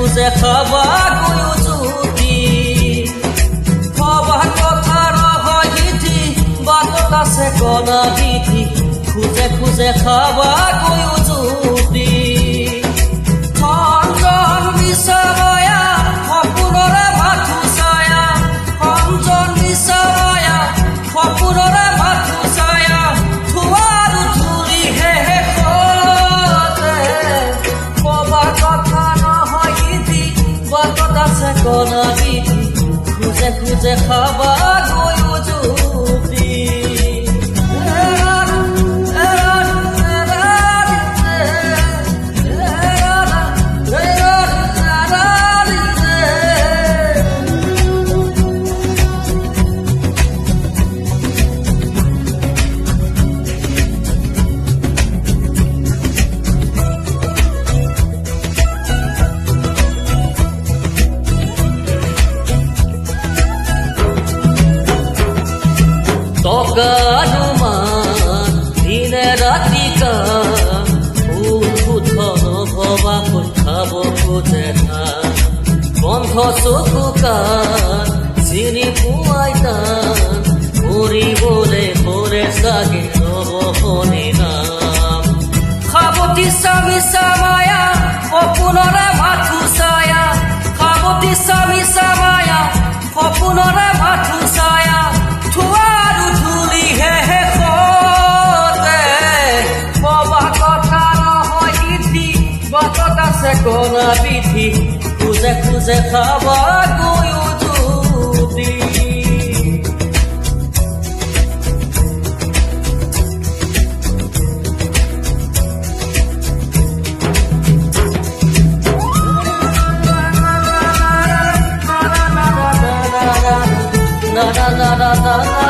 খুঁজে খাবা গয়ো জুতি ভবা কথার হইতি বাটত আছে কণা বিধি খুঁজে খুঁজে খাবা গয়ো জুতি সঞ্জন বিচায়া সপোনৰে মাথো ছায়া সঞ্জন বিচায়া সপোনৰে মাথো ছায়া ধোঁৱাৰ ধূলিহে শেষতে কবা কথা নহয় ইতি বাটত আছে কণা বিধি খুঁজে খুঁজে খাবা গয়ো জুতি টকানুমান দিনে ৰাতি কাম ধন ভবা খাব খোজে ধান বন্ধ চকু কাণ চিনি পোৱাই টান কৰিবলৈ হলে চাগে নবহনে নাম সাৱতি স্বামী চামায়া সপোনৰে মাথো ছায়া সাৱতি স্বামী চামায়া সপোনৰে মাথো ছায়া ধোঁৱাৰ ধূলিহে শেষতে কবা কথা নহয় ইতি বাটত আছে কণা বিধি খুঁজে খুঁজে খাবা গয়ো জুতি na na na na na